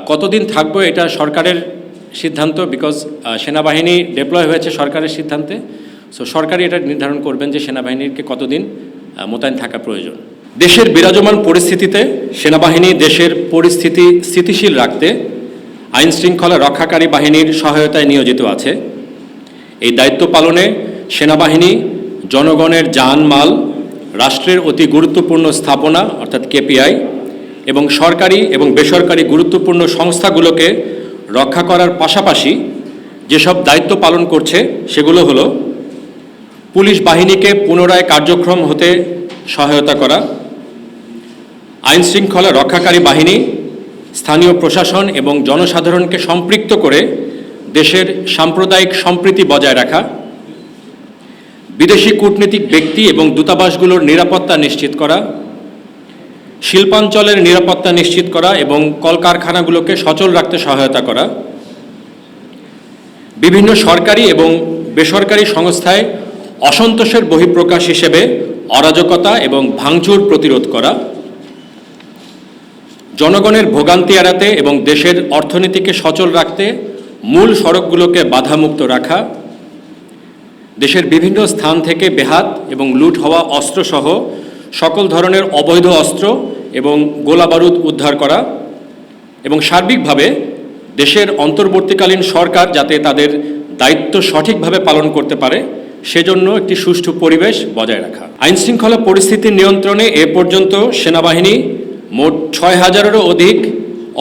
কতদিন থাকবো এটা সরকারের সিদ্ধান্ত, বিকজ সেনাবাহিনী ডিপ্লয় হয়েছে সরকারের সিদ্ধান্তে। সো সরকারই এটা নির্ধারণ করবেন যে সেনাবাহিনীকে কতদিন মোতায়েন থাকা প্রয়োজন। দেশের বিরাজমান পরিস্থিতিতে সেনাবাহিনী দেশের পরিস্থিতি স্থিতিশীল রাখতে আইন শৃঙ্খলা রক্ষাকারী বাহিনীর সহায়তায় নিয়োজিত আছে। এই দায়িত্ব পালনে সেনাবাহিনী জনগণের জানমাল, রাষ্ট্রের অতি গুরুত্বপূর্ণ স্থাপনা অর্থাৎ কেপিআই এবং সরকারি এবং বেসরকারি গুরুত্বপূর্ণ সংস্থাগুলোকে রক্ষা করার পাশাপাশি যেসব দায়িত্ব পালন করছে সেগুলো হলো পুলিশ বাহিনীকে পুনরায় কার্যক্রম হতে সহায়তা করা, আইন শৃঙ্খলা রক্ষাকারী বাহিনী স্থানীয় প্রশাসন এবং জনসাধারণকে সম্পৃক্ত করে দেশের সাম্প্রদায়িক সম্প্রীতি বজায় রাখা, বিদেশি কূটনীতিক ব্যক্তি এবং দূতাবাসগুলোর নিরাপত্তা নিশ্চিত করা, শিল্পাঞ্চলের নিরাপত্তা নিশ্চিত করা এবং কলকারখানাগুলোকে সচল রাখতে সহায়তা করা, বিভিন্ন সরকারি এবং বেসরকারি সংস্থায় অসন্তোষের বহিঃপ্রকাশ হিসেবে অরাজকতা এবং ভাঙচুর প্রতিরোধ করা, জনগণের ভোগান্তি এড়াতে এবং দেশের অর্থনীতিকে সচল রাখতে মূল সড়কগুলোকে বাধামুক্ত রাখা, দেশের বিভিন্ন স্থান থেকে বেহাত এবং লুট হওয়া অস্ত্রসহ সকল ধরনের অবৈধ অস্ত্র এবং গোলাবারুদ উদ্ধার করা এবং সার্বিকভাবে দেশের অন্তর্বর্তীকালীন সরকার যাতে তাদের দায়িত্ব সঠিকভাবে পালন করতে পারে সেজন্য একটি সুষ্ঠু পরিবেশ বজায় রাখা। আইনশৃঙ্খলা পরিস্থিতির নিয়ন্ত্রণে এ পর্যন্ত সেনাবাহিনী মোট ৬,০০০-এরও অধিক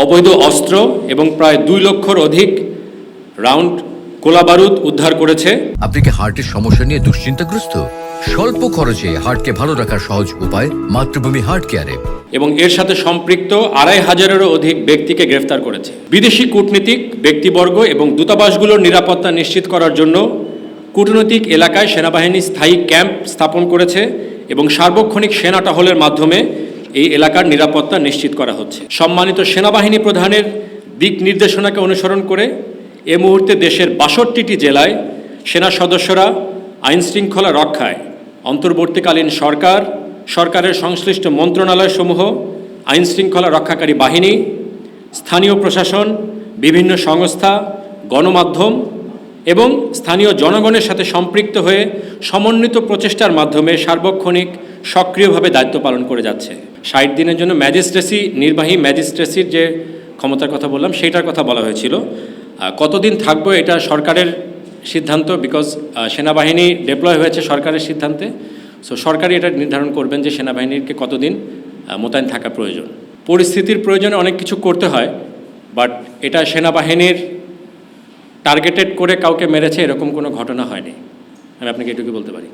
অবৈধ অস্ত্র এবং প্রায় ২ লক্ষর অধিক রাউন্ড গোলাবারুদ উদ্ধার করেছে। আপনি কি হার্টের সমস্যা নিয়ে দুশ্চিন্তাগ্রস্ত? স্বল্প খরচে হার্টকে ভালো রাখার সহজ উপায় মাতৃভূমি হার্ট কেয়ারে। এবং এর সাথে সম্পৃক্ত ২৫০০-এরও অধিক ব্যক্তিকে গ্রেফতার করেছে। বিদেশি কূটনীতিক ব্যক্তিবর্গ এবং দূতাবাসগুলোর নিরাপত্তা নিশ্চিত করার জন্য কূটনৈতিক এলাকায় সেনাবাহিনী স্থায়ী ক্যাম্প স্থাপন করেছে এবং সার্বক্ষণিক সেনা টহলের মাধ্যমে এই এলাকার নিরাপত্তা নিশ্চিত করা হচ্ছে। সম্মানিত সেনাবাহিনী প্রধানের দিক নির্দেশনাকে অনুসরণ করে এ মুহূর্তে দেশের ৬২টি জেলায় সেনা সদস্যরা আইন শৃঙ্খলা রক্ষায় অন্তর্বর্তীকালীন সরকার, সরকারের সংশ্লিষ্ট মন্ত্রণালয়সমূহ, আইন শৃঙ্খলা রক্ষাকারী বাহিনী, স্থানীয় প্রশাসন, বিভিন্ন সংস্থা, গণমাধ্যম এবং স্থানীয় জনগণের সাথে সম্পৃক্ত হয়ে সমন্বিত প্রচেষ্টার মাধ্যমে সার্বক্ষণিক সক্রিয়ভাবে দায়িত্ব পালন করে যাচ্ছে। ৬০ দিনের জন্য ম্যাজিস্ট্রেসি, নির্বাহী ম্যাজিস্ট্রেসির যে ক্ষমতার কথা বললাম সেইটার কথা বলা হয়েছিল। কতদিন থাকবো এটা সরকারের সিদ্ধান্ত, বিকজ সেনাবাহিনী ডিপ্লয় হয়েছে সরকারের সিদ্ধান্তে। সো সরকারই এটা নির্ধারণ করবেন যে সেনাবাহিনীকে কতদিন মোতায়েন থাকা প্রয়োজন। পরিস্থিতির প্রয়োজনে অনেক কিছু করতে হয়, বাট এটা সেনাবাহিনীর টার্গেটেড করে কাউকে মেরেছে এরকম কোনো ঘটনা হয়নি, আমি আপনাকে এটুকু বলতে পারি।